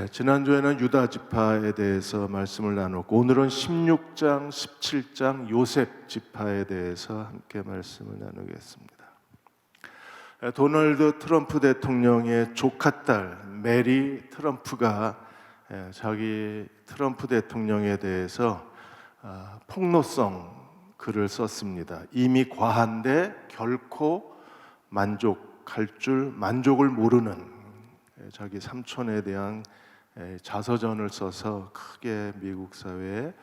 지난주에는 유다 지파에 대해서 말씀을 나눴고 오늘은 16장, 17장 요셉 지파에 대해서 함께 말씀을 나누겠습니다. 도널드 트럼프 대통령의 조카딸 메리 트럼프가 자기 트럼프 대통령에 대해서 폭로성 글을 썼습니다. 이미 과한데 결코 만족할 줄 만족을 모르는 자기 삼촌에 대한 자서전을 써서 크게 미국 사회에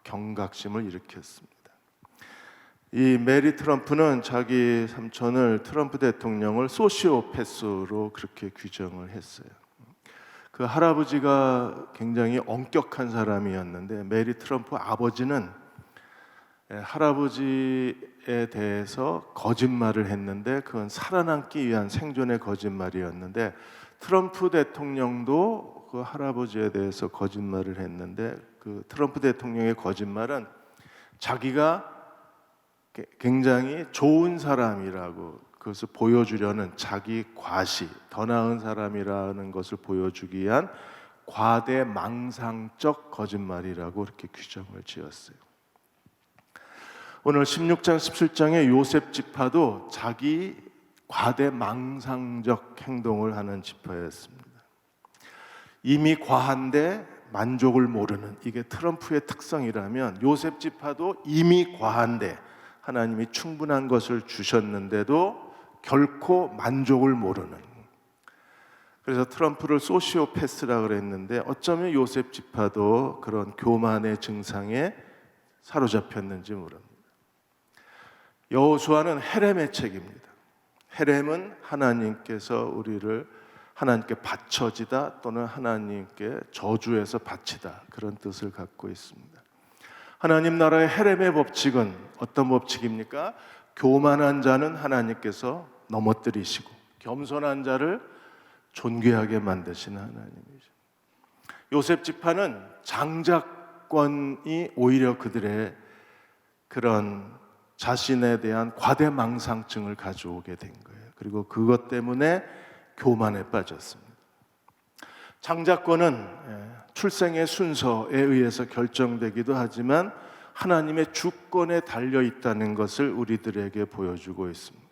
경각심을 일으켰습니다. 이 메리 트럼프는 자기 삼촌을 트럼프 대통령을 소시오패스로 그렇게 규정을 했어요. 그 할아버지가 굉장히 엄격한 사람이었는데 메리 트럼프 아버지는 할아버지에 대해서 거짓말을 했는데 그건 살아남기 위한 생존의 거짓말이었는데 트럼프 대통령도 그 할아버지에 대해서 거짓말을 했는데 그 트럼프 대통령의 거짓말은 자기가 굉장히 좋은 사람이라고 그것을 보여주려는 자기 과시, 더 나은 사람이라는 것을 보여주기 위한 과대망상적 거짓말이라고 이렇게 규정을 지었어요. 오늘 16장, 17장의 요셉 지파도 자기 과대망상적 행동을 하는 지파였습니다. 이미 과한데 만족을 모르는, 이게 트럼프의 특성이라면 요셉 지파도 이미 과한데 하나님이 충분한 것을 주셨는데도 결코 만족을 모르는, 그래서 트럼프를 소시오패스라고 그랬는데 어쩌면 요셉 지파도 그런 교만의 증상에 사로잡혔는지 모릅니다. 여호수아는 헤렘의 책입니다. 헤렘은 하나님께서 우리를 하나님께 바쳐지다 또는 하나님께 저주해서 바치다, 그런 뜻을 갖고 있습니다. 하나님 나라의 헤렘의 법칙은 어떤 법칙입니까? 교만한 자는 하나님께서 넘어뜨리시고 겸손한 자를 존귀하게 만드시는 하나님이죠. 요셉 지파는 장자권이 오히려 그들의 그런 자신에 대한 과대망상증을 가져오게 된 거예요. 그리고 그것 때문에 교만에 빠졌습니다. 장자권은 출생의 순서에 의해서 결정되기도 하지만 하나님의 주권에 달려 있다는 것을 우리들에게 보여주고 있습니다.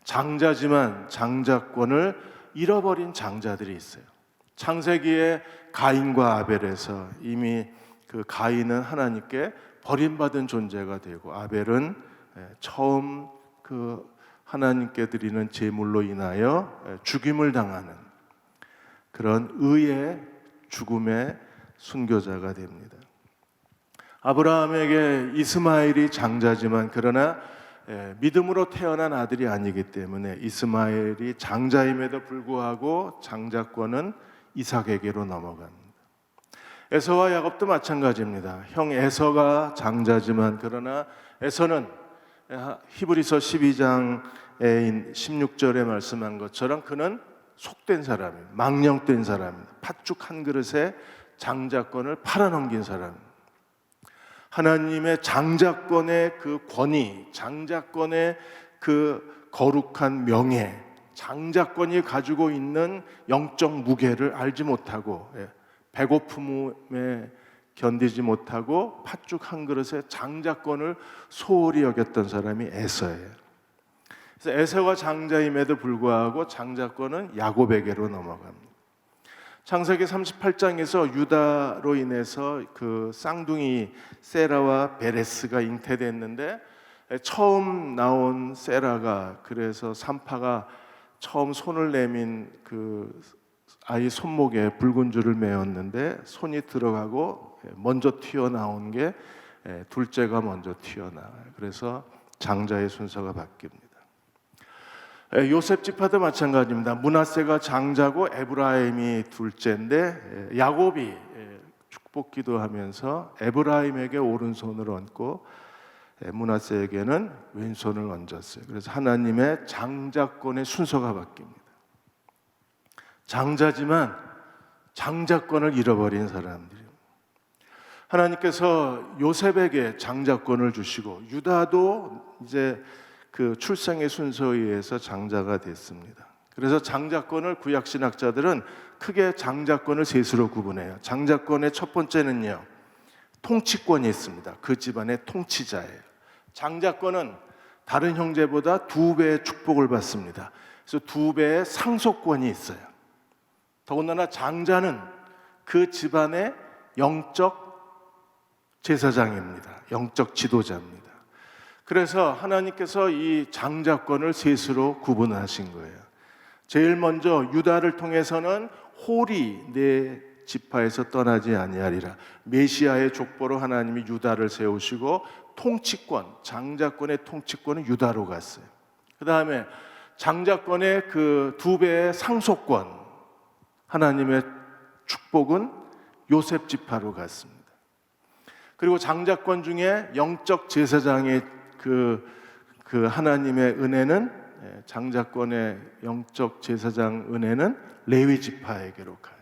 장자지만 장자권을 잃어버린 장자들이 있어요. 창세기에 가인과 아벨에서 이미 그 가인은 하나님께 버림받은 존재가 되고 아벨은 처음 그 하나님께 드리는 제물로 인하여 죽임을 당하는 그런 의의 죽음의 순교자가 됩니다. 아브라함에게 이스마엘이 장자지만 그러나 믿음으로 태어난 아들이 아니기 때문에 이스마엘이 장자임에도 불구하고 장자권은 이삭에게로 넘어갑니다. 에서와 야곱도 마찬가지입니다. 형 에서가 장자지만 그러나 에서는 히브리서 12장에 16절에 말씀한 것처럼 그는 속된 사람이에요. 망령된 사람입니다. 팥죽 한 그릇에 장자권을 팔아넘긴 사람입니다. 하나님의 장자권의 그 권위, 장자권의 그 거룩한 명예, 장자권이 가지고 있는 영적 무게를 알지 못하고 배고픔에 견디지 못하고 팥죽 한 그릇에 장자권을 소홀히 여겼던 사람이 에서예요. 그래서 에서가 장자임에도 불구하고 장자권은 야곱에게로 넘어갑니다. 창세기 38장에서 유다로 인해서 그 쌍둥이 세라와 베레스가 잉태됐는데 처음 나온 세라가 그래서 산파가 처음 손을 내민 그 아이 손목에 붉은 줄을 매었는데 손이 들어가고 먼저 튀어나온 게 둘째가 먼저 튀어나와요. 그래서 장자의 순서가 바뀝니다. 요셉 지파도 마찬가지입니다. 므낫세가 장자고 에브라임이 둘째인데 야곱이 축복 기도하면서 에브라임에게 오른손을 얹고 므낫세에게는 왼손을 얹었어요. 그래서 하나님의 장자권의 순서가 바뀝니다. 장자지만 장자권을 잃어버린 사람들이에요. 하나님께서 요셉에게 장자권을 주시고 유다도 이제 그 출생의 순서에 의해서 장자가 됐습니다. 그래서 장자권을 구약 신학자들은 크게 장자권을 셋으로 구분해요. 장자권의 첫 번째는요, 통치권이 있습니다. 그 집안의 통치자예요. 장자권은 다른 형제보다 2배의 축복을 받습니다. 그래서 2배의 상속권이 있어요. 더군다나 장자는 그 집안의 영적 제사장입니다. 영적 지도자입니다. 그래서 하나님께서 이 장자권을 셋으로 구분하신 거예요. 제일 먼저 유다를 통해서는 홀이 내 지파에서 떠나지 아니하리라. 메시아의 족보로 하나님이 유다를 세우시고 통치권, 장자권의 통치권은 유다로 갔어요. 그 다음에 장자권의 그 2배의 상속권, 하나님의 축복은 요셉 지파로 갔습니다. 그리고 장자권 중에 영적 제사장의 그 하나님의 은혜는, 장자권의 영적 제사장 은혜는 레위 지파에게로 가요.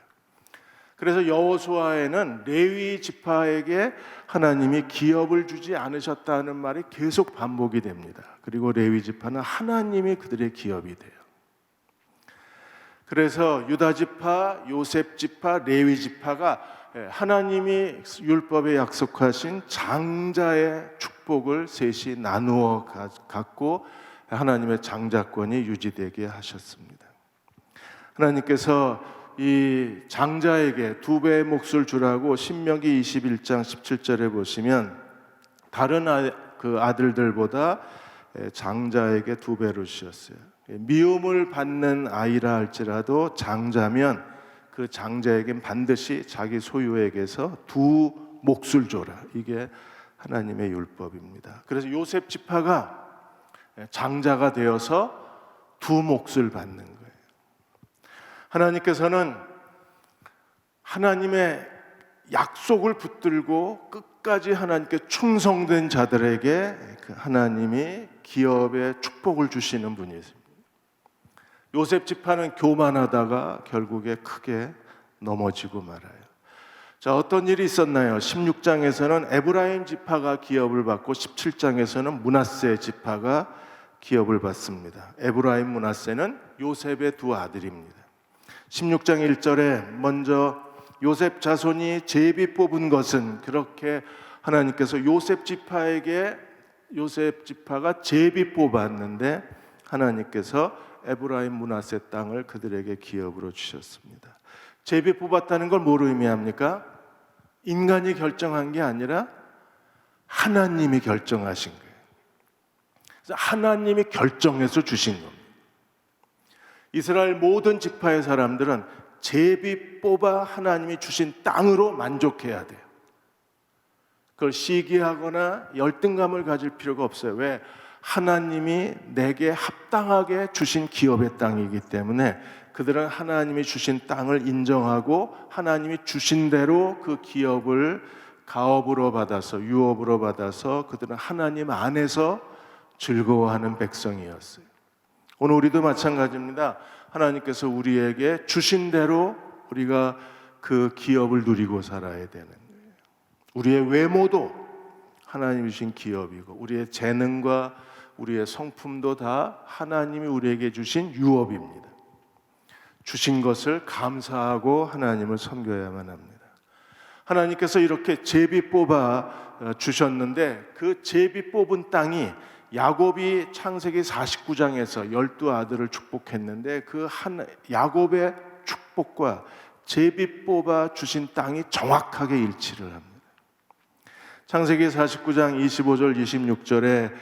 그래서 여호수아에는 레위 지파에게 하나님이 기업을 주지 않으셨다는 말이 계속 반복이 됩니다. 그리고 레위 지파는 하나님이 그들의 기업이 돼요. 그래서 유다 지파, 요셉 지파, 레위 지파가 하나님이 율법에 약속하신 장자의 축복을 셋이 나누어 갖고 하나님의 장자권이 유지되게 하셨습니다. 하나님께서 이 장자에게 2배의 몫을 주라고 신명기 21장 17절에 보시면 다른 아들들보다 장자에게 2배로 주셨어요. 미움을 받는 아이라 할지라도 장자면 그 장자에겐 반드시 자기 소유에게서 2 몫을 줘라. 이게 하나님의 율법입니다. 그래서 요셉 지파가 장자가 되어서 2 몫을 받는 거예요. 하나님께서는 하나님의 약속을 붙들고 끝까지 하나님께 충성된 자들에게 하나님이 기업의 축복을 주시는 분이십니다. 요셉 지파는 교만하다가 결국에 크게 넘어지고 말아요. 자, 어떤 일이 있었나요? 16장에서는 에브라임 지파가 기업을 받고 17장에서는 므낫세 지파가 기업을 받습니다. 에브라임, 므낫세는 요셉의 2 아들입니다. 16장 1절에 먼저 요셉 자손이 제비 뽑은 것은, 그렇게 하나님께서 요셉 지파가 제비 뽑았는데 하나님께서 에브라임, 므낫세 땅을 그들에게 기업으로 주셨습니다. 제비 뽑았다는 걸 뭐로 의미합니까? 인간이 결정한 게 아니라 하나님이 결정하신 거예요. 그래서 하나님이 결정해서 주신 겁니다. 이스라엘 모든 지파의 사람들은 제비 뽑아 하나님이 주신 땅으로 만족해야 돼요. 그걸 시기하거나 열등감을 가질 필요가 없어요. 왜? 하나님이 내게 합당하게 주신 기업의 땅이기 때문에 그들은 하나님이 주신 땅을 인정하고 하나님이 주신 대로 그 기업을 가업으로 받아서, 유업으로 받아서 그들은 하나님 안에서 즐거워하는 백성이었어요. 오늘 우리도 마찬가지입니다. 하나님께서 우리에게 주신 대로 우리가 그 기업을 누리고 살아야 되는 거예요. 우리의 외모도 하나님이 주신 기업이고, 우리의 재능과 우리의 성품도 다 하나님이 우리에게 주신 유업입니다. 주신 것을 감사하고 하나님을 섬겨야만 합니다. 하나님께서 이렇게 제비 뽑아 주셨는데 그 제비 뽑은 땅이, 야곱이 창세기 49장에서 12아들을 축복했는데 그 야곱의 축복과 제비 뽑아 주신 땅이 정확하게 일치를 합니다. 창세기 49장 25절 26절에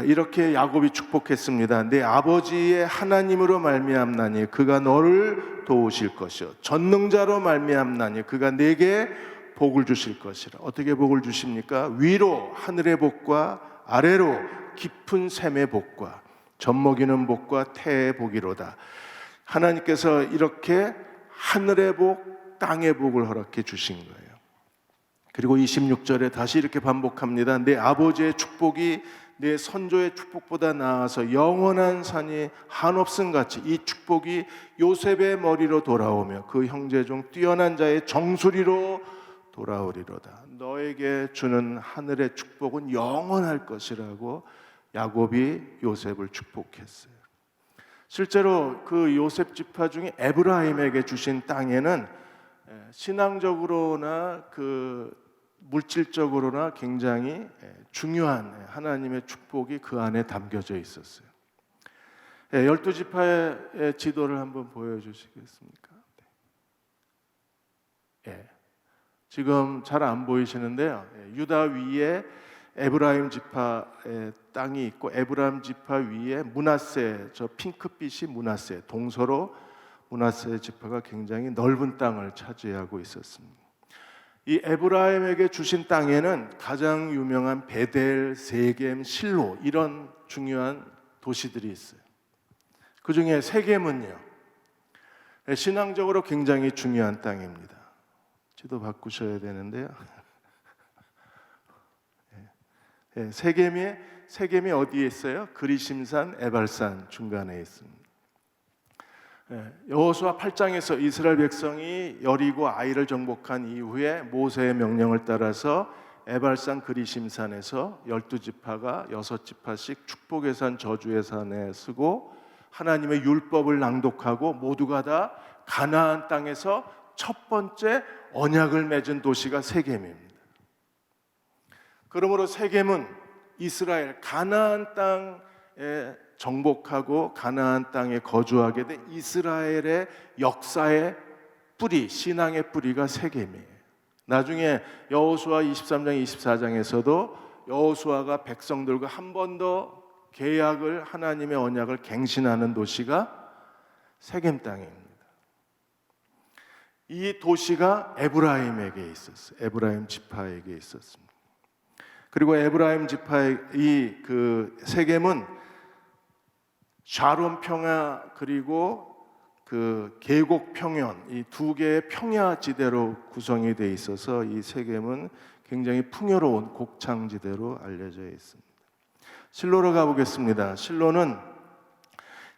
이렇게 야곱이 축복했습니다. 내 아버지의 하나님으로 말미암나니 그가 너를 도우실 것이요, 전능자로 말미암나니 그가 내게 복을 주실 것이라. 어떻게 복을 주십니까? 위로 하늘의 복과 아래로 깊은 샘의 복과 젖먹이는 복과 태의 복이로다. 하나님께서 이렇게 하늘의 복, 땅의 복을 허락해 주신 거예요. 그리고 26절에 다시 이렇게 반복합니다. 내 아버지의 축복이 내 선조의 축복보다 나아서 영원한 산이 한없음 같이 이 축복이 요셉의 머리로 돌아오며 그 형제 중 뛰어난 자의 정수리로 돌아오리로다. 너에게 주는 하늘의 축복은 영원할 것이라고 야곱이 요셉을 축복했어요. 실제로 그 요셉 지파 중에 에브라임에게 주신 땅에는 신앙적으로나 그 물질적으로나 굉장히 중요한 하나님의 축복이 그 안에 담겨져 있었어요. 12지파의 지도를 한번 보여주시겠습니까? 지금 잘 안 보이시는데요. 유다 위에 에브라임 지파의 땅이 있고 에브라임 지파 위에 므낫세, 저 핑크빛이 므낫세, 동서로 므낫세 지파가 굉장히 넓은 땅을 차지하고 있었습니다. 이 에브라임에게 주신 땅에는 가장 유명한 베델, 세겜, 실로 이런 중요한 도시들이 있어요. 그 중에 세겜은요, 신앙적으로 굉장히 중요한 땅입니다. 지도 바꾸셔야 되는데요. 세겜이 어디에 있어요? 그리심산, 에발산 중간에 있습니다. 여호수아 8장에서 이스라엘 백성이 여리고 아이를 정복한 이후에 모세의 명령을 따라서 에발산 그리심산에서 12지파가 6지파씩 축복의 산 저주의 산에 쓰고 하나님의 율법을 낭독하고 모두가 다 가나안 땅에서 첫 번째 언약을 맺은 도시가 세겜입니다. 그러므로 세겜은 이스라엘 가나안 땅에 정복하고 가나안 땅에 거주하게 된 이스라엘의 역사의 뿌리, 신앙의 뿌리가 세겜이에요. 나중에 여호수아 23장, 24장에서도 여호수아가 백성들과 한 번 더 계약을, 하나님의 언약을 갱신하는 도시가 세겜 땅입니다. 이 도시가 에브라임에게 있었어요. 에브라임 지파에게 있었습니다. 그리고 에브라임 지파의 이 그 세겜은 샤론 평야 그리고 그 계곡 평연 이 두 개의 평야 지대로 구성이 돼 있어서 이 세겜은 굉장히 풍요로운 곡창 지대로 알려져 있습니다. 실로로 가보겠습니다. 실로는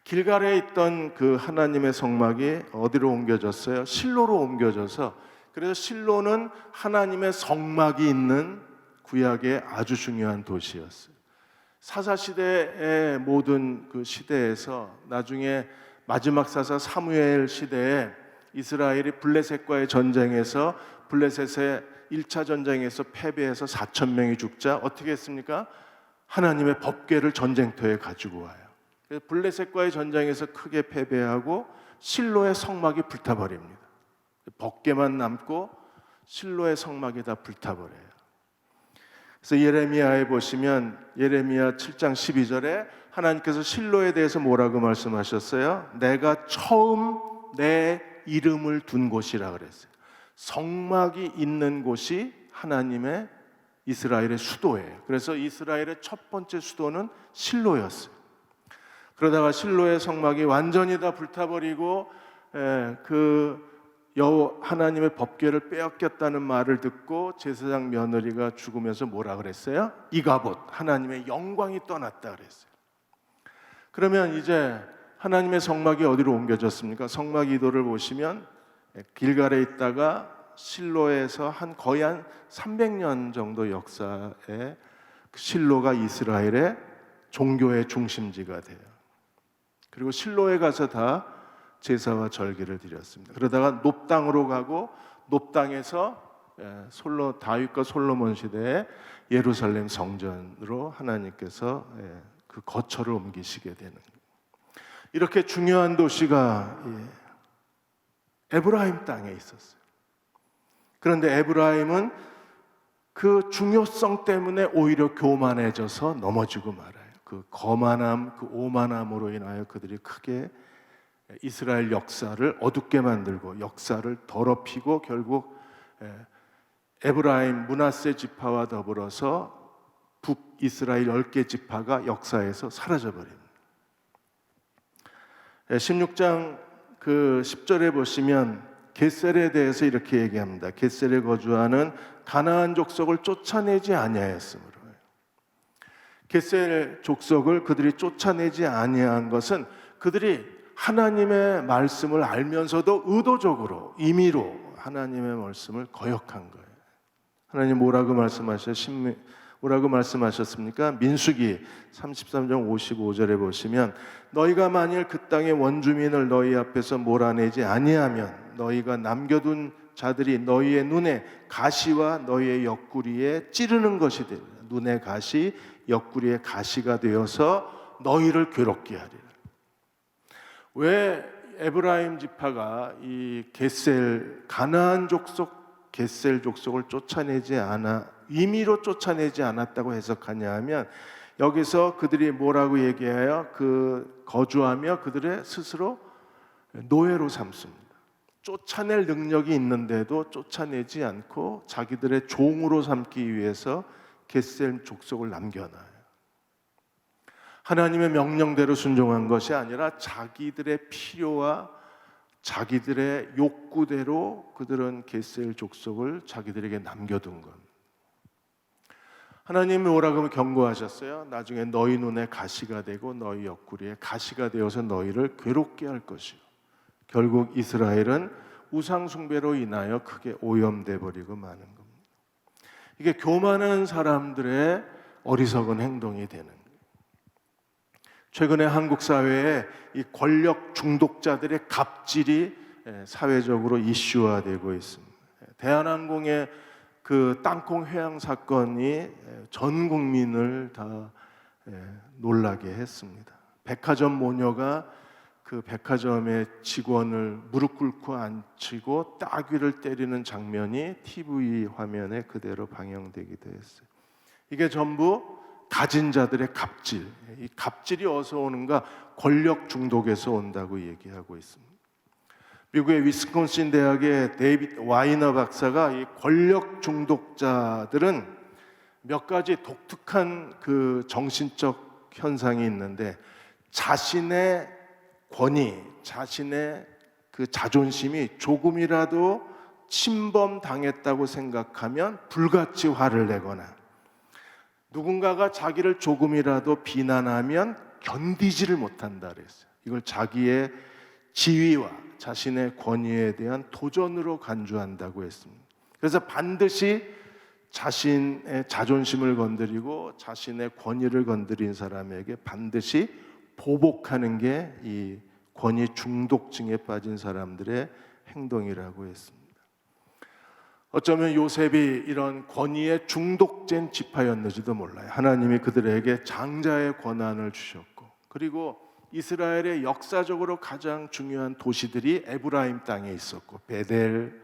길갈에 있던 그 하나님의 성막이 어디로 옮겨졌어요? 실로로 옮겨져서, 그래서 실로는 하나님의 성막이 있는 구약의 아주 중요한 도시였어요. 사사시대의 모든 그 시대에서 나중에 마지막 사사 사무엘 시대에 이스라엘이 블레셋과의 전쟁에서 블레셋의 1차 전쟁에서 패배해서 4,000명이 죽자 어떻게 했습니까? 하나님의 법궤를 전쟁터에 가지고 와요. 그래서 블레셋과의 전쟁에서 크게 패배하고 실로의 성막이 불타버립니다. 법궤만 남고 실로의 성막이 다 불타버려요. 그래서 예레미야에 보시면 예레미야 7장 12절에 하나님께서 실로에 대해서 뭐라고 말씀하셨어요? 내가 처음 내 이름을 둔 곳이라 그랬어요. 성막이 있는 곳이 하나님의 이스라엘의 수도예요. 그래서 이스라엘의 첫 번째 수도는 실로였어요. 그러다가 실로의 성막이 완전히 다 불타버리고 하나님의 법궤를 빼앗겼다는 말을 듣고 제사장 며느리가 죽으면서 뭐라 그랬어요? 이가봇, 하나님의 영광이 떠났다 그랬어요. 그러면 이제 하나님의 성막이 어디로 옮겨졌습니까? 성막 이도를 보시면 길갈에 있다가 실로에서 거의 한 300년 정도 역사에 실로가 이스라엘의 종교의 중심지가 돼요. 그리고 실로에 가서 다 제사와 절기를 드렸습니다. 그러다가 높당으로 가고 높당에서 다윗과 솔로몬 시대에 예루살렘 성전으로 하나님께서 그 거처를 옮기시게 되는, 이렇게 중요한 도시가 에브라임 땅에 있었어요. 그런데 에브라임은 그 중요성 때문에 오히려 교만해져서 넘어지고 말아요. 그 거만함, 그 오만함으로 인하여 그들이 크게 이스라엘 역사를 어둡게 만들고 역사를 더럽히고 결국 에브라임 므낫세 지파와 더불어서 북이스라엘 10개 지파가 역사에서 사라져버립니다. 16장 그 10절에 보시면 겟셀에 대해서 이렇게 얘기합니다. 겟셀에 거주하는 가나안 족속을 쫓아내지 아니하였으므로. 겟셀 족속을 그들이 쫓아내지 아니한 것은 그들이 하나님의 말씀을 알면서도 의도적으로 임의로 하나님의 말씀을 거역한 거예요. 하나님 뭐라고 말씀하셔요? 뭐라고 말씀하셨습니까? 민수기 33장 55절에 보시면 너희가 만일 그 땅의 원주민을 너희 앞에서 몰아내지 아니하면 너희가 남겨둔 자들이 너희의 눈에 가시와 너희의 옆구리에 찌르는 것이 되리라. 눈의 가시, 옆구리의 가시가 되어서 너희를 괴롭게 하리라. 왜 에브라임 지파가 이 가나안 족속 겟셀 족속을 임의로 쫓아내지 않았다고 해석하냐 하면 여기서 그들이 뭐라고 얘기해요? 거주하며 그들의 스스로 노예로 삼습니다. 쫓아낼 능력이 있는데도 쫓아내지 않고 자기들의 종으로 삼기 위해서 겟셀 족속을 남겨놔요. 하나님의 명령대로 순종한 것이 아니라 자기들의 필요와 자기들의 욕구대로 그들은 겟셀 족속을 자기들에게 남겨둔 것. 하나님이 뭐라고 경고하셨어요? 나중에 너희 눈에 가시가 되고 너희 옆구리에 가시가 되어서 너희를 괴롭게 할 것이요. 결국 이스라엘은 우상 숭배로 인하여 크게 오염돼 버리고 마는 겁니다. 이게 교만한 사람들의 어리석은 행동이 되는 거예요. 최근에 한국 사회에 이 권력 중독자들의 갑질이 사회적으로 이슈화되고 있습니다. 대한항공의 그 땅콩 회항 사건이 전 국민을 다 놀라게 했습니다. 백화점 모녀가 그 백화점의 직원을 무릎 꿇고 앉히고 따귀를 때리는 장면이 TV 화면에 그대로 방영되기도 했어요. 이게 전부 가진 자들의 갑질, 이 갑질이 어디서 오는가? 권력 중독에서 온다고 얘기하고 있습니다. 미국의 위스콘신 대학의 데이빗 와이너 박사가 이 권력 중독자들은 몇 가지 독특한 그 정신적 현상이 있는데 자신의 권위, 자신의 그 자존심이 조금이라도 침범당했다고 생각하면 불같이 화를 내거나 누군가가 자기를 조금이라도 비난하면 견디지를 못한다 그랬어요. 이걸 자기의 지위와 자신의 권위에 대한 도전으로 간주한다고 했습니다. 그래서 반드시 자신의 자존심을 건드리고 자신의 권위를 건드린 사람에게 반드시 보복하는 게 이 권위 중독증에 빠진 사람들의 행동이라고 했습니다. 어쩌면 요셉이 이런 권위에 중독된 지파였는지도 몰라요. 하나님이 그들에게 장자의 권한을 주셨고, 그리고 이스라엘의 역사적으로 가장 중요한 도시들이 에브라임 땅에 있었고, 베델,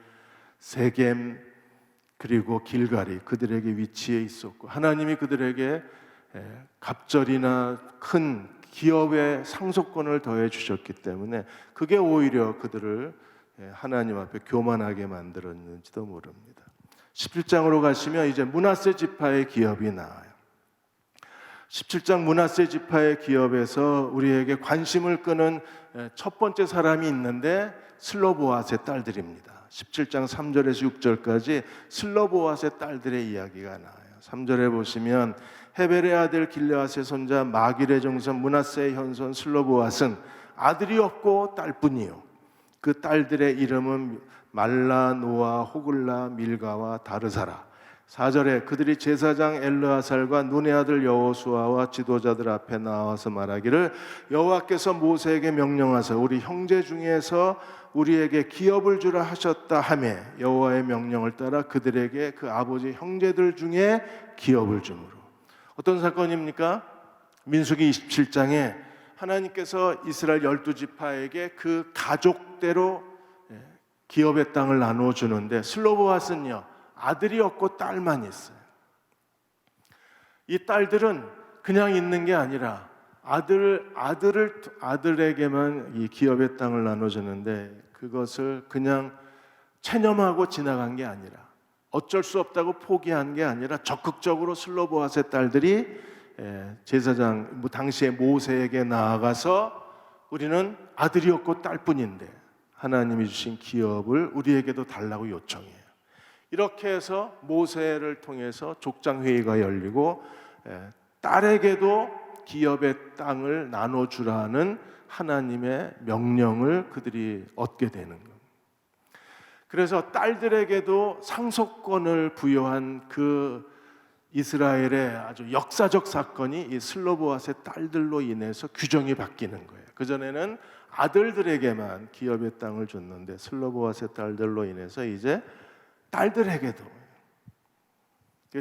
세겜, 그리고 길갈이 그들에게 위치해 있었고, 하나님이 그들에게 갑절이나 큰 기업의 상속권을 더해 주셨기 때문에 그게 오히려 그들을 하나님 앞에 교만하게 만들었는지도 모릅니다. 17장으로 가시면 이제 므낫세 지파의 기업이 나와요. 17장 므낫세 지파의 기업에서 우리에게 관심을 끄는 첫 번째 사람이 있는데 슬로보앗의 딸들입니다. 17장 3절에서 6절까지 슬로보앗의 딸들의 이야기가 나와요. 3절에 보시면 헤벨의 아들 길르앗의 손자 마길의 정손 므낫세의 현손 슬로보앗은 아들이 없고 딸뿐이요 그 딸들의 이름은 말라, 노아, 호글라, 밀가와 다르사라. 4절에 그들이 제사장 엘르아살과 눈의 아들 여호수아와 지도자들 앞에 나와서 말하기를 여호와께서 모세에게 명령하사 우리 형제 중에서 우리에게 기업을 주라 하셨다 하매 여호와의 명령을 따라 그들에게 그 아버지 형제들 중에 기업을 주므로. 어떤 사건입니까? 민수기 27장에 하나님께서 이스라엘 12지파에게 그 가족대로 기업의 땅을 나눠주는데 슬로보앗은요 아들이 없고 딸만 있어요. 이 딸들은 그냥 있는 게 아니라 아들에게만 이 기업의 땅을 나눠주는데 그것을 그냥 체념하고 지나간 게 아니라 어쩔 수 없다고 포기한 게 아니라 적극적으로 슬로보앗의 딸들이 제사장 당시에 모세에게 나아가서 우리는 아들이 없고 딸뿐인데 하나님이 주신 기업을 우리에게도 달라고 요청해요. 이렇게 해서 모세를 통해서 족장회의가 열리고 딸에게도 기업의 땅을 나눠주라는 하나님의 명령을 그들이 얻게 되는 겁니다. 그래서 딸들에게도 상속권을 부여한 그 이스라엘의 아주 역사적 사건이 이 슬로보앗의 딸들로 인해서 규정이 바뀌는 거예요. 그전에는 아들들에게만 기업의 땅을 줬는데 슬로보앗의 딸들로 인해서 이제 딸들에게도,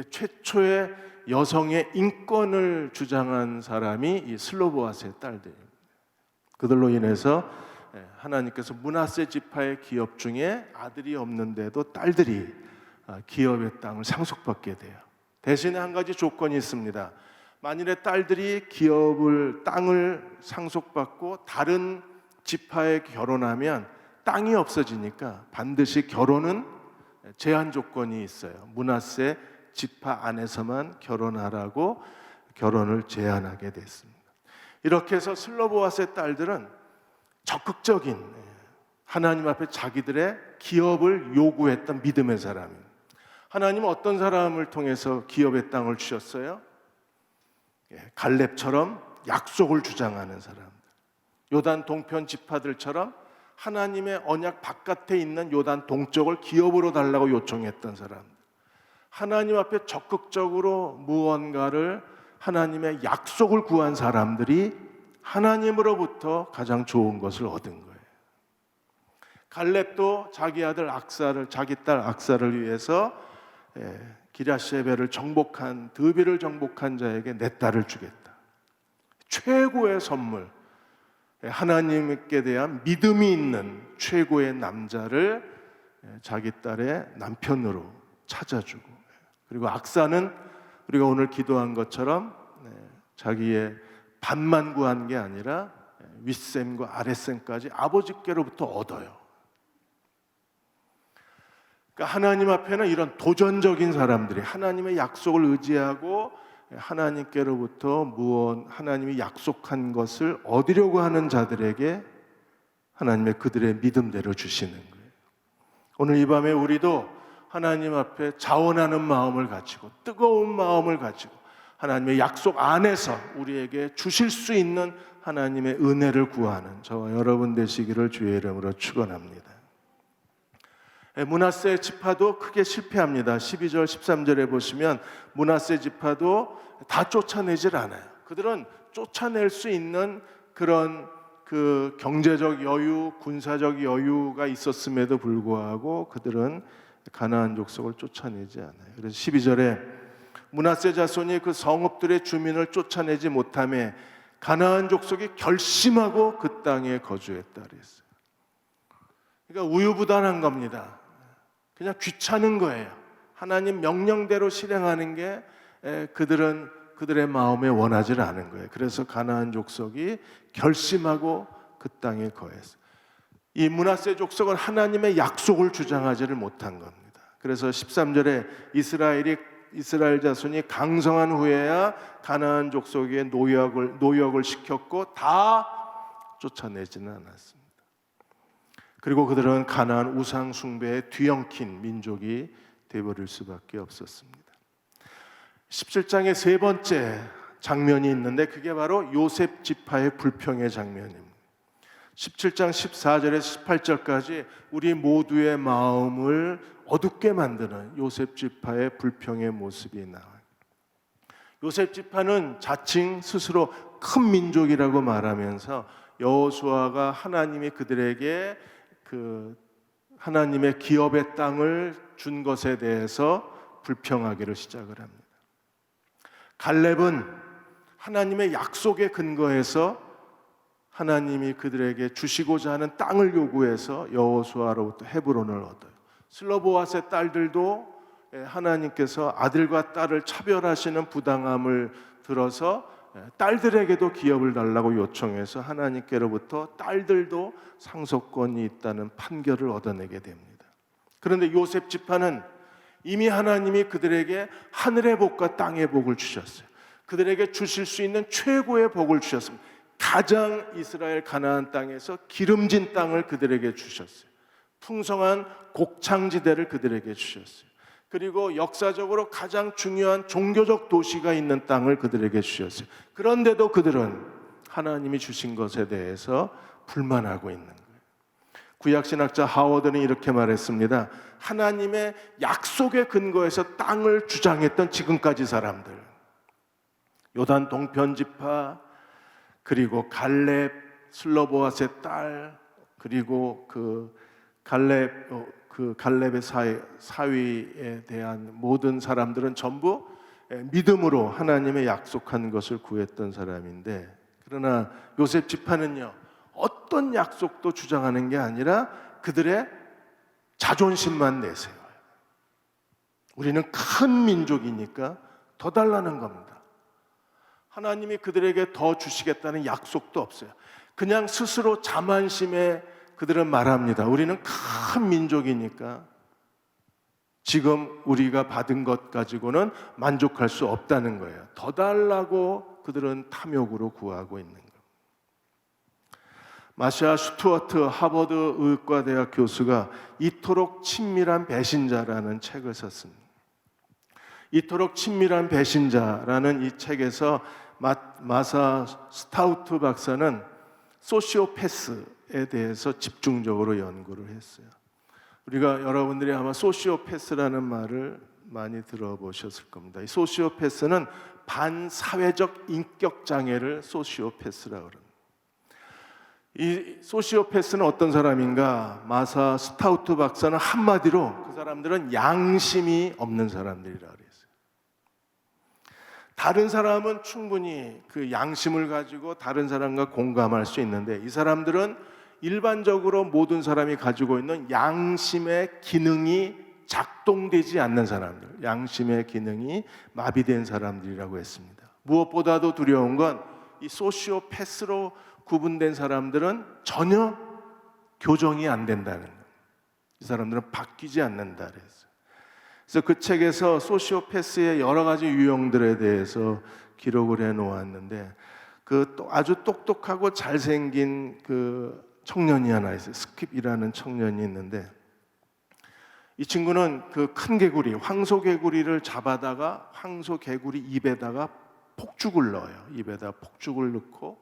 최초의 여성의 인권을 주장한 사람이 이 슬로보앗의 딸들입니다. 그들로 인해서 하나님께서 므낫세 지파의 기업 중에 아들이 없는데도 딸들이 기업의 땅을 상속받게 돼요. 대신에 한 가지 조건이 있습니다. 만일에 딸들이 땅을 상속받고 다른 지파에 결혼하면 땅이 없어지니까 반드시 결혼은 제한 조건이 있어요. 므낫세 지파 안에서만 결혼하라고 결혼을 제한하게 됐습니다. 이렇게 해서 슬로보앗의 딸들은 적극적인 하나님 앞에 자기들의 기업을 요구했던 믿음의 사람입니다. 하나님은 어떤 사람을 통해서 기업의 땅을 주셨어요? 갈렙처럼 약속을 주장하는 사람들, 요단 동편 지파들처럼 하나님의 언약 바깥에 있는 요단 동쪽을 기업으로 달라고 요청했던 사람들, 하나님 앞에 적극적으로 무언가를 하나님의 약속을 구한 사람들이 하나님으로부터 가장 좋은 것을 얻은 거예요. 갈렙도 자기 아들 악사를, 자기 딸 악사를 위해서 기랴세벨을 정복한, 드비를 정복한 자에게 내 딸을 주겠다. 최고의 선물, 하나님께 대한 믿음이 있는 최고의 남자를 자기 딸의 남편으로 찾아주고, 그리고 악사는 우리가 오늘 기도한 것처럼 자기의 반만 구한 게 아니라 윗셈과 아랫셈까지 아버지께로부터 얻어요. 그러니까 하나님 앞에는 이런 도전적인 사람들이 하나님의 약속을 의지하고 하나님께로부터 하나님이 약속한 것을 얻으려고 하는 자들에게 하나님의 그들의 믿음대로 주시는 거예요. 오늘 이 밤에 우리도 하나님 앞에 자원하는 마음을 가지고, 뜨거운 마음을 가지고 하나님의 약속 안에서 우리에게 주실 수 있는 하나님의 은혜를 구하는 저와 여러분 되시기를 주의 이름으로 축원합니다. 므낫세 지파도 크게 실패합니다. 12절 13절에 보시면 므낫세 지파도 다 쫓아내질 않아요. 그들은 쫓아낼 수 있는 그런 그 경제적 여유, 군사적 여유가 있었음에도 불구하고 그들은 가나안 족속을 쫓아내지 않아요. 그래서 12절에 므낫세 자손이 그 성읍들의 주민을 쫓아내지 못하며 가나안 족속이 결심하고 그 땅에 거주했다 그랬어요. 그러니까 우유부단한 겁니다. 그냥 귀찮은 거예요. 하나님 명령대로 실행하는 게 그들의 마음에 원하지 않은 거예요. 그래서 가나안 족속이 결심하고 그 땅에 거했어요. 이 므낫세 족속은 하나님의 약속을 주장하지를 못한 겁니다. 그래서 13절에 이스라엘 자손이 강성한 후에야 가나안 족속의 노역을 시켰고 다 쫓아내지는 않았습니다. 그리고 그들은 가나안 우상 숭배에 뒤엉킨 민족이 되어버릴 수밖에 없었습니다. 17장의 세 번째 장면이 있는데 그게 바로 요셉 지파의 불평의 장면입니다. 17장 14절에서 18절까지 우리 모두의 마음을 어둡게 만드는 요셉 지파의 불평의 모습이 나와요. 요셉 지파는 자칭 스스로 큰 민족이라고 말하면서 여호수아가 하나님이 그들에게 하나님의 기업의 땅을 준 것에 대해서 불평하기를 시작을 합니다. 갈렙은 하나님의 약속에 근거해서 하나님이 그들에게 주시고자 하는 땅을 요구해서 여호수아로부터 헤브론을 얻어요. 슬로보앗의 딸들도 하나님께서 아들과 딸을 차별하시는 부당함을 들어서 딸들에게도 기업을 달라고 요청해서 하나님께로부터 딸들도 상속권이 있다는 판결을 얻어내게 됩니다. 그런데 요셉 지파는 이미 하나님이 그들에게 하늘의 복과 땅의 복을 주셨어요. 그들에게 주실 수 있는 최고의 복을 주셨습니다. 가장 이스라엘 가나안 땅에서 기름진 땅을 그들에게 주셨어요. 풍성한 곡창지대를 그들에게 주셨어요. 그리고 역사적으로 가장 중요한 종교적 도시가 있는 땅을 그들에게 주셨어요. 그런데도 그들은 하나님이 주신 것에 대해서 불만하고 있는 거예요. 구약신학자 하워드는 이렇게 말했습니다. 하나님의 약속의 근거에서 땅을 주장했던 지금까지 사람들, 요단 동편 지파, 그리고 갈렙, 슬로보아스의 딸, 그리고 갈렙의 사위에 대한 모든 사람들은 전부 믿음으로 하나님의 약속한 것을 구했던 사람인데, 그러나 요셉 지파는요, 어떤 약속도 주장하는 게 아니라 그들의 자존심만 내세워요. 우리는 큰 민족이니까 더 달라는 겁니다. 하나님이 그들에게 더 주시겠다는 약속도 없어요. 그냥 스스로 자만심에 그들은 말합니다. 우리는 큰 민족이니까 지금 우리가 받은 것 가지고는 만족할 수 없다는 거예요. 더 달라고 그들은 탐욕으로 구하고 있는 거예요. 마샤 슈투어트 하버드 의과대학 교수가 이토록 친밀한 배신자라는 책을 썼습니다. 이토록 친밀한 배신자라는 이 책에서 마사 스타우트 박사는 소시오패스에 대해서 집중적으로 연구를 했어요. 우리가 여러분들이 아마 소시오패스라는 말을 많이 들어보셨을 겁니다. 이 소시오패스는 반사회적 인격 장애를 소시오패스라고 합니다. 이 소시오패스는 어떤 사람인가? 마사 스타우트 박사는 한마디로 그 사람들은 양심이 없는 사람들이라 그랬어요. 다른 사람은 충분히 그 양심을 가지고 다른 사람과 공감할 수 있는데, 이 사람들은 일반적으로 모든 사람이 가지고 있는 양심의 기능이 작동되지 않는 사람들, 양심의 기능이 마비된 사람들이라고 했습니다. 무엇보다도 두려운 건 이 소시오패스로 구분된 사람들은 전혀 교정이 안 된다는 거예요. 이 사람들은 바뀌지 않는다 그랬어요. 그래서 그 책에서 소시오패스의 여러 가지 유형들에 대해서 기록을 해 놓았는데, 아주 똑똑하고 잘생긴 청년이 하나 있어요. 스킵이라는 청년이 있는데, 이 친구는 큰 개구리, 황소개구리를 잡아다가 황소개구리 입에다가 폭죽을 넣어요. 입에다 폭죽을 넣고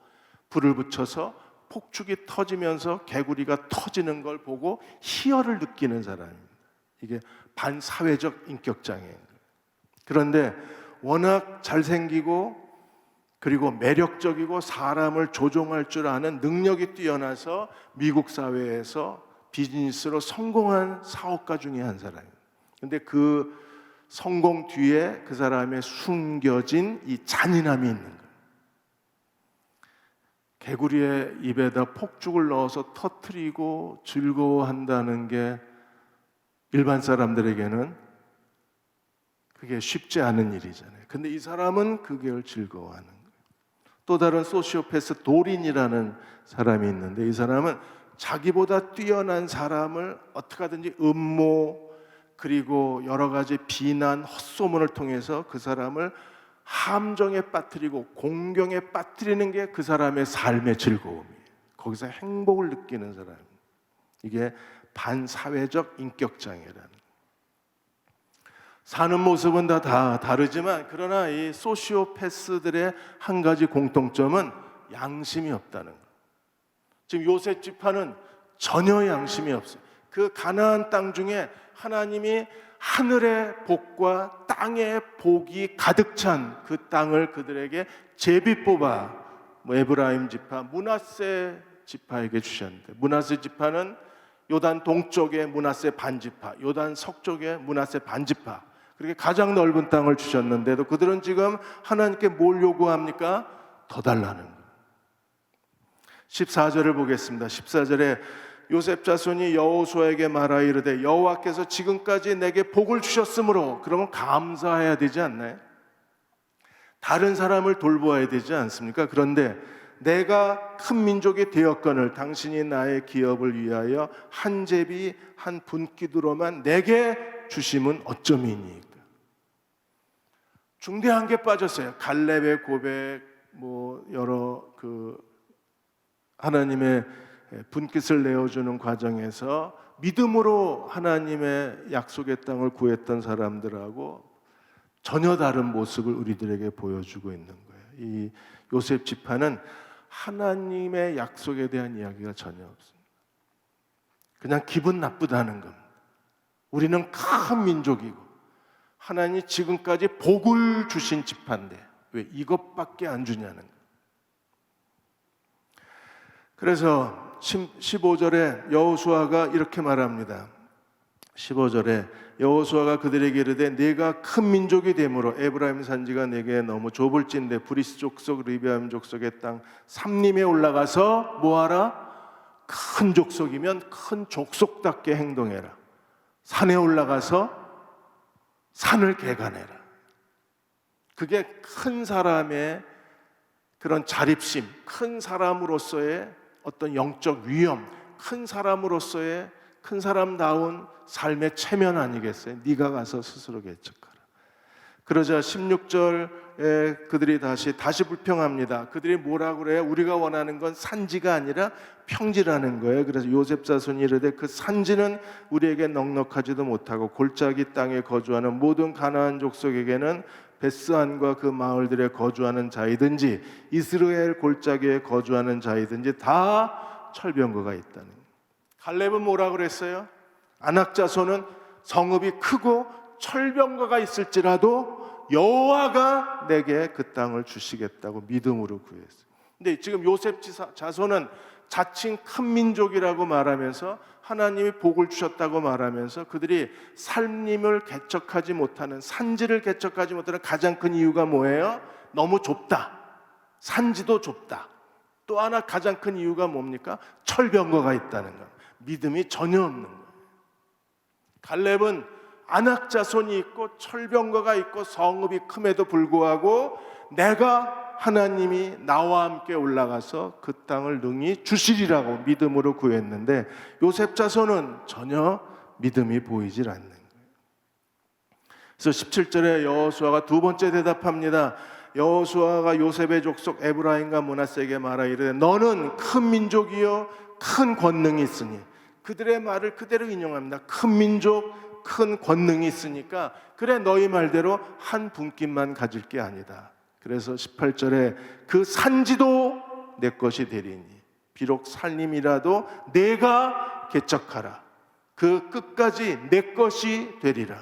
불을 붙여서 폭죽이 터지면서 개구리가 터지는 걸 보고 희열을 느끼는 사람입니다. 이게 반사회적 인격장애인 거예요. 그런데 워낙 잘생기고 그리고 매력적이고 사람을 조종할 줄 아는 능력이 뛰어나서 미국 사회에서 비즈니스로 성공한 사업가 중에 한 사람입니다. 그런데 그 성공 뒤에 그 사람의 숨겨진 이 잔인함이 있는 거예요. 개구리의 입에다 폭죽을 넣어서 터뜨리고 즐거워한다는 게 일반 사람들에게는 그게 쉽지 않은 일이잖아요. 근데 이 사람은 그걸 즐거워하는 거예요. 또 다른 소시오패스 도린이라는 사람이 있는데, 이 사람은 자기보다 뛰어난 사람을 어떻게 하든지 음모 그리고 여러 가지 비난, 헛소문을 통해서 그 사람을 함정에 빠뜨리고 공경에 빠뜨리는 게 그 사람의 삶의 즐거움이에요. 거기서 행복을 느끼는 사람입니다. 이게 반사회적 인격장애라는, 사는 모습은 다 다르지만 그러나 이 소시오패스들의 한 가지 공통점은 양심이 없다는 거예요. 지금 요셉 지파는 전혀 양심이 없어요. 그 가나안 땅 중에 하나님이 하늘의 복과 땅의 복이 가득 찬 그 땅을 그들에게 제비 뽑아 에브라임 지파, 므낫세 지파에게 주셨는데, 므낫세 지파는 요단 동쪽의 므낫세 반지파, 요단 서쪽의 므낫세 반지파, 그렇게 가장 넓은 땅을 주셨는데도 그들은 지금 하나님께 뭘 요구합니까? 더 달라는 거예요. 14절을 보겠습니다. 14절에 요셉 자손이 여호수아에게 말하 이르되 여호와께서 지금까지 내게 복을 주셨으므로, 그러면 감사해야 되지 않나요? 다른 사람을 돌보아야 되지 않습니까? 그런데 내가 큰 민족이 되었거늘 당신이 나의 기업을 위하여 한 제비 한 분기두로만 내게 주심은 어쩌미니까. 중대한 게 빠졌어요. 갈렙의 고백, 여러 하나님의 분깃을 내어주는 과정에서 믿음으로 하나님의 약속의 땅을 구했던 사람들하고 전혀 다른 모습을 우리들에게 보여주고 있는 거예요. 이 요셉 지파는 하나님의 약속에 대한 이야기가 전혀 없습니다. 그냥 기분 나쁘다는 겁니다. 우리는 큰 민족이고 하나님이 지금까지 복을 주신 지파인데 왜 이것밖에 안 주냐는 거예요. 그래서 15절에 여호수아가 이렇게 말합니다. 15절에 여호수아가 그들에게 이르되 네가 큰 민족이 되므로 에브라임 산지가 내게 너무 좁을진데 브리스 족속 리비암 족속의 땅 삼림에 올라가서 뭐하라? 큰 족속이면 큰 족속답게 행동해라. 산에 올라가서 산을 개간해라. 그게 큰 사람의 그런 자립심, 큰 사람으로서의 어떤 영적 위엄, 큰 사람으로서의 큰 사람다운 삶의 체면 아니겠어요? 네가 가서 스스로 개척하라. 그러자 16절에 그들이 다시 불평합니다. 그들이 뭐라고 그래요? 우리가 원하는 건 산지가 아니라 평지라는 거예요. 그래서 요셉 자손이 이르되 그 산지는 우리에게 넉넉하지도 못하고 골짜기 땅에 거주하는 모든 가나안 족속에게는 베스안과 그 마을들에 거주하는 자이든지 이스라엘 골짜기에 거주하는 자이든지 다 철병거가 있다는 거예요. 갈렙은 뭐라고 그랬어요? 아낙 자손은 성읍이 크고 철병거가 있을지라도 여호와가 내게 그 땅을 주시겠다고 믿음으로 구했어요. 근데 지금 요셉 자손은 자칭 큰 민족이라고 말하면서 하나님이 복을 주셨다고 말하면서 그들이 삶임을 개척하지 못하는, 산지를 개척하지 못하는 가장 큰 이유가 뭐예요? 너무 좁다. 산지도 좁다. 또 하나 가장 큰 이유가 뭡니까? 철병거가 있다는 거. 믿음이 전혀 없는 거예요. 갈렙은 아낙 자손이 있고 철병거가 있고 성읍이 큼에도 불구하고 내가 하나님이 나와 함께 올라가서 그 땅을 능히 주시리라고 믿음으로 구했는데 요셉 자손은 전혀 믿음이 보이질 않는 거예요. 그래서 17절에 여호수아가 두 번째 대답합니다. 여호수아가 요셉의 족속 에브라임과 므낫세에게 말하 이르되 너는 큰 민족이요 큰 권능이 있으니, 그들의 말을 그대로 인용합니다. 큰 민족, 큰 권능이 있으니까 그래 너희 말대로 한 분깃만 가질 게 아니다. 그래서 18절에 그 산지도 내 것이 되리니 비록 산림이라도 내가 개척하라. 그 끝까지 내 것이 되리라.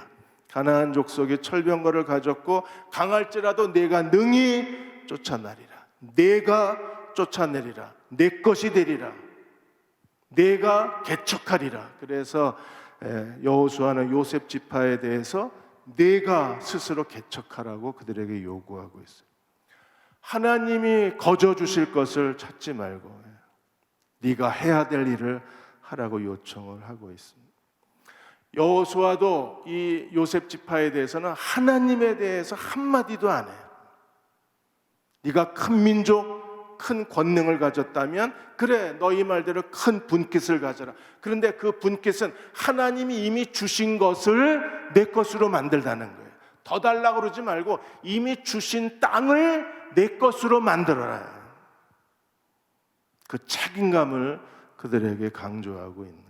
가나안 족속이 철병거를 가졌고 강할지라도 내가 능히 쫓아내리라. 내가 쫓아내리라. 내 것이 되리라. 내가 개척하리라. 그래서 여호수아는 요셉 지파에 대해서 내가 스스로 개척하라고 그들에게 요구하고 있어요. 하나님이 거저 주실 것을 찾지 말고 네가 해야 될 일을 하라고 요청을 하고 있습니다. 여호수아도 이 요셉 지파에 대해서는 하나님에 대해서 한마디도 안 해요. 네가 큰 민족, 큰 권능을 가졌다면 그래 너희 말대로 큰 분깃을 가져라. 그런데 그 분깃은 하나님이 이미 주신 것을 내 것으로 만들다는 거예요. 더 달라고 그러지 말고 이미 주신 땅을 내 것으로 만들어라. 그 책임감을 그들에게 강조하고 있는 거예요.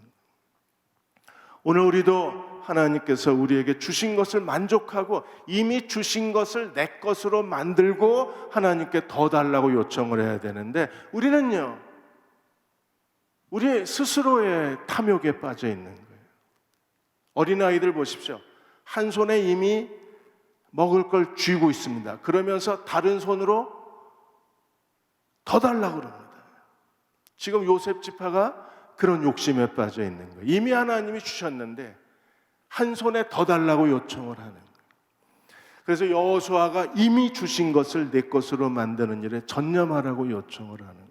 오늘 우리도 하나님께서 우리에게 주신 것을 만족하고 이미 주신 것을 내 것으로 만들고 하나님께 더 달라고 요청을 해야 되는데 우리는요, 우리 스스로의 탐욕에 빠져 있는 거예요. 어린아이들 보십시오. 한 손에 이미 먹을 걸 쥐고 있습니다. 그러면서 다른 손으로 더 달라고 그럽니다. 지금 요셉 지파가 그런 욕심에 빠져 있는 거예요. 이미 하나님이 주셨는데 한 손에 더 달라고 요청을 하는 거예요. 그래서 여호수아가 이미 주신 것을 내 것으로 만드는 일에 전념하라고 요청을 하는 거예요.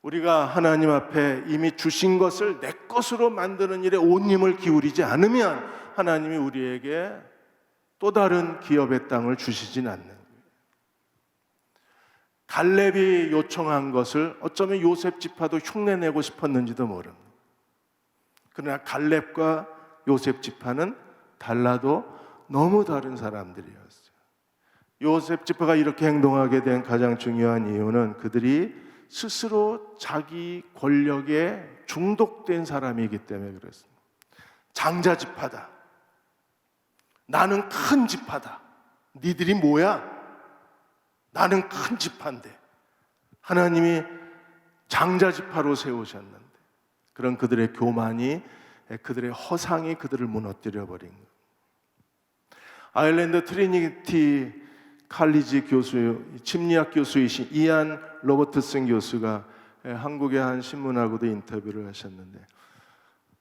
우리가 하나님 앞에 이미 주신 것을 내 것으로 만드는 일에 온 힘을 기울이지 않으면 하나님이 우리에게 또 다른 기업의 땅을 주시진 않는 거예요. 갈렙이 요청한 것을 어쩌면 요셉 지파도 흉내내고 싶었는지도 모릅니다. 그러나 갈렙과 요셉 지파는 달라도 너무 다른 사람들이었어요. 요셉 지파가 이렇게 행동하게 된 가장 중요한 이유는 그들이 스스로 자기 권력에 중독된 사람이기 때문에 그렇습니다. 장자 지파다. 나는 큰 지파다. 니들이 뭐야? 나는 큰 지파인데 하나님이 장자 지파로 세우셨는데 그런 그들의 교만이, 그들의 허상이 그들을 무너뜨려 버린 거예요. 아일랜드 트리니티 칼리지 교수, 심리학 교수이신 이안 로버트슨 교수가 한국의 한 신문하고도 인터뷰를 하셨는데,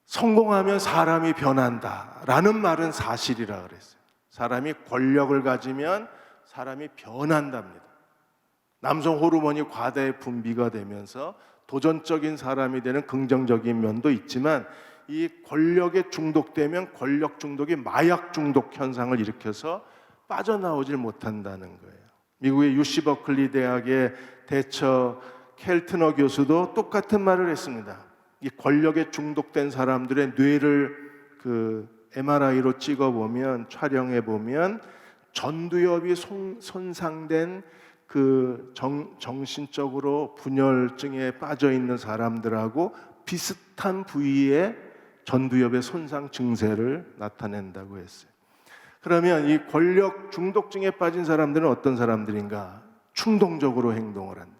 성공하면 사람이 변한다라는 말은 사실이라 그랬어요. 사람이 권력을 가지면 사람이 변한답니다. 남성 호르몬이 과다의 분비가 되면서 도전적인 사람이 되는 긍정적인 면도 있지만, 이 권력에 중독되면 권력 중독이 마약 중독 현상을 일으켜서 빠져나오질 못한다는 거예요. 미국의 UC 버클리 대학의 대처 켈트너 교수도 똑같은 말을 했습니다. 이 권력에 중독된 사람들의 뇌를 MRI로 찍어보면, 촬영해보면 전두엽이 손상된 정신적으로 분열증에 빠져 있는 사람들하고 비슷한 부위의 전두엽의 손상 증세를 나타낸다고 했어요. 그러면 이 권력 중독증에 빠진 사람들은 어떤 사람들인가? 충동적으로 행동을 한다.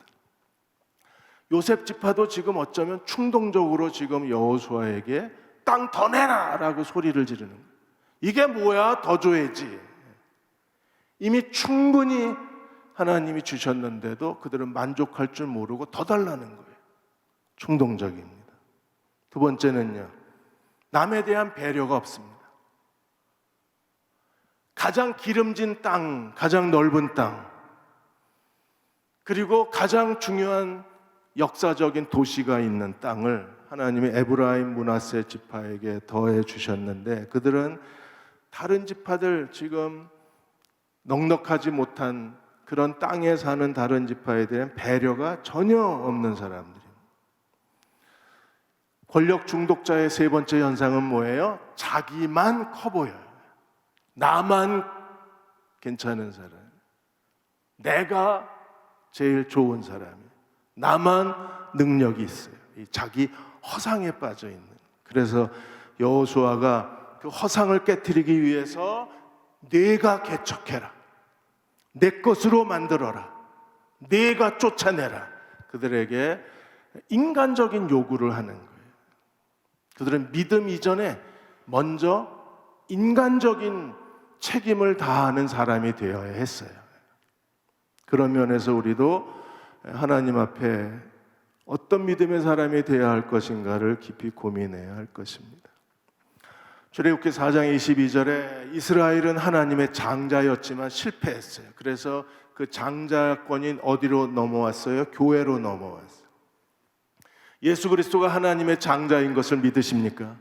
요셉 지파도 지금 어쩌면 충동적으로 지금 여호수아에게 땅 더 내라 라고 소리를 지르는 거예요. 이게 뭐야? 더 줘야지. 이미 충분히 하나님이 주셨는데도 그들은 만족할 줄 모르고 더 달라는 거예요. 충동적입니다. 두 번째는요, 남에 대한 배려가 없습니다. 가장 기름진 땅, 가장 넓은 땅, 그리고 가장 중요한 역사적인 도시가 있는 땅을 하나님이 에브라임 므낫세 지파에게 더해 주셨는데, 그들은 다른 지파들, 지금 넉넉하지 못한 그런 땅에 사는 다른 지파에 대한 배려가 전혀 없는 사람들입니다. 권력 중독자의 세 번째 현상은 뭐예요? 자기만 커 보여요. 나만 괜찮은 사람, 내가 제일 좋은 사람이에요. 나만 능력이 있어요. 이 자기 허상에 빠져 있는. 그래서 여호수아가 그 허상을 깨트리기 위해서 네가 개척해라, 내 것으로 만들어라, 네가 쫓아내라, 그들에게 인간적인 요구를 하는 거예요. 그들은 믿음 이전에 먼저 인간적인 책임을 다하는 사람이 되어야 했어요. 그런 면에서 우리도 하나님 앞에 어떤 믿음의 사람이 되어야 할 것인가를 깊이 고민해야 할 것입니다. 출애굽기 4장 22절에 이스라엘은 하나님의 장자였지만 실패했어요. 그래서 그 장자권인 어디로 넘어왔어요? 교회로 넘어왔어요. 예수 그리스도가 하나님의 장자인 것을 믿으십니까?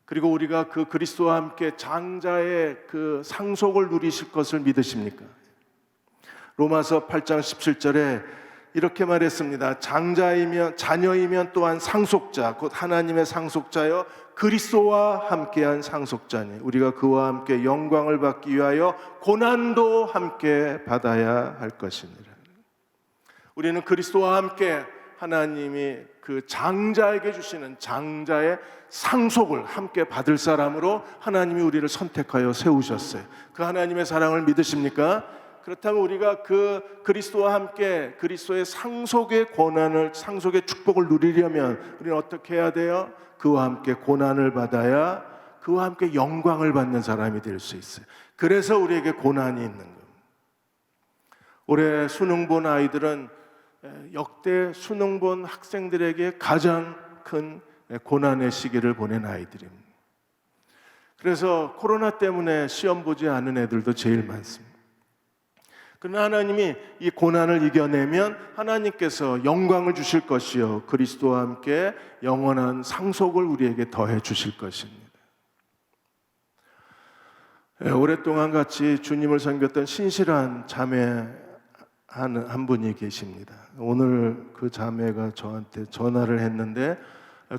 그리고 우리가 그 그리스도와 함께 장자의 그 상속을 누리실 것을 믿으십니까? 로마서 8장 17절에 이렇게 말했습니다. 장자이면, 자녀이면 또한 상속자, 곧 하나님의 상속자여 그리스도와 함께한 상속자니 우리가 그와 함께 영광을 받기 위하여 고난도 함께 받아야 할 것이니라. 우리는 그리스도와 함께 하나님이 그 장자에게 주시는 장자의 상속을 함께 받을 사람으로 하나님이 우리를 선택하여 세우셨어요. 그 하나님의 사랑을 믿으십니까? 그렇다면 우리가 그 그리스도와 함께 그리스도의 상속의 권한을, 상속의 축복을 누리려면 우리는 어떻게 해야 돼요? 그와 함께 고난을 받아야 그와 함께 영광을 받는 사람이 될 수 있어요. 그래서 우리에게 고난이 있는 겁니다. 올해 수능 본 아이들은 역대 수능 본 학생들에게 가장 큰 고난의 시기를 보낸 아이들입니다. 그래서 코로나 때문에 시험 보지 않은 애들도 제일 많습니다. 그러나 하나님이 이 고난을 이겨내면 하나님께서 영광을 주실 것이요 그리스도와 함께 영원한 상속을 우리에게 더해 주실 것입니다. 오랫동안 같이 주님을 섬겼던 신실한 자매 한 분이 계십니다. 오늘 그 자매가 저한테 전화를 했는데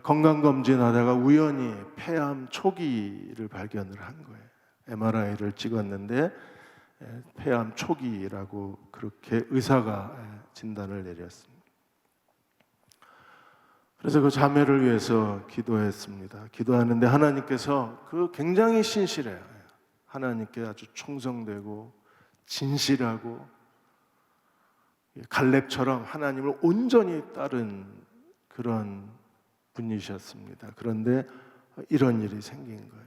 건강검진하다가 우연히 폐암 초기를 발견을 한 거예요. MRI를 찍었는데 폐암 초기라고 그렇게 의사가 진단을 내렸습니다. 그래서 그 자매를 위해서 기도했습니다. 기도하는데 하나님께서 그 굉장히 신실해요. 하나님께 아주 충성되고 진실하고 갈렙처럼 하나님을 온전히 따른 그런 분이셨습니다. 그런데 이런 일이 생긴 거예요.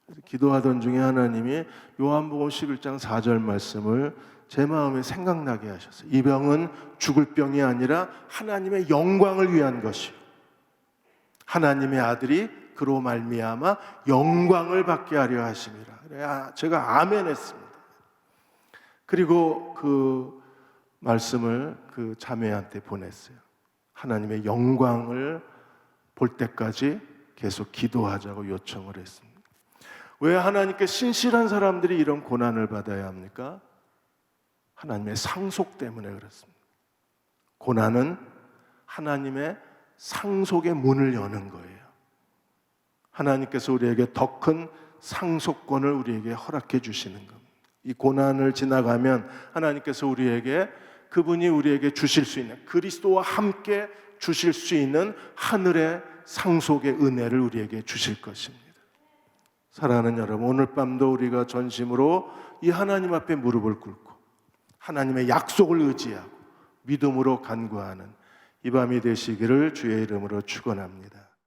그래서 기도하던 중에 하나님이 요한복음 11장 4절 말씀을 제 마음에 생각나게 하셨어요. 이 병은 죽을 병이 아니라 하나님의 영광을 위한 것이요, 하나님의 아들이 그로 말미암아 영광을 받게 하려 하심이라. 그래야 제가 아멘 했습니다. 그리고 그 말씀을 그 자매한테 보냈어요. 하나님의 영광을 볼 때까지 계속 기도하자고 요청을 했습니다. 왜 하나님께 신실한 사람들이 이런 고난을 받아야 합니까? 하나님의 상속 때문에 그렇습니다. 고난은 하나님의 상속의 문을 여는 거예요. 하나님께서 우리에게 더 큰 상속권을 우리에게 허락해 주시는 겁니다. 이 고난을 지나가면 하나님께서 우리에게, 그분이 우리에게 주실 수 있는, 그리스도와 함께 주실 수 있는 하늘의 상속의 은혜를 우리에게 주실 것입니다. 사랑하는 여러분, 오늘 밤도 우리가 전심으로 이 하나님 앞에 무릎을 꿇고 하나님의 약속을 의지하고 믿음으로 간구하는 이 밤이 되시기를 주의 이름으로 축원합니다.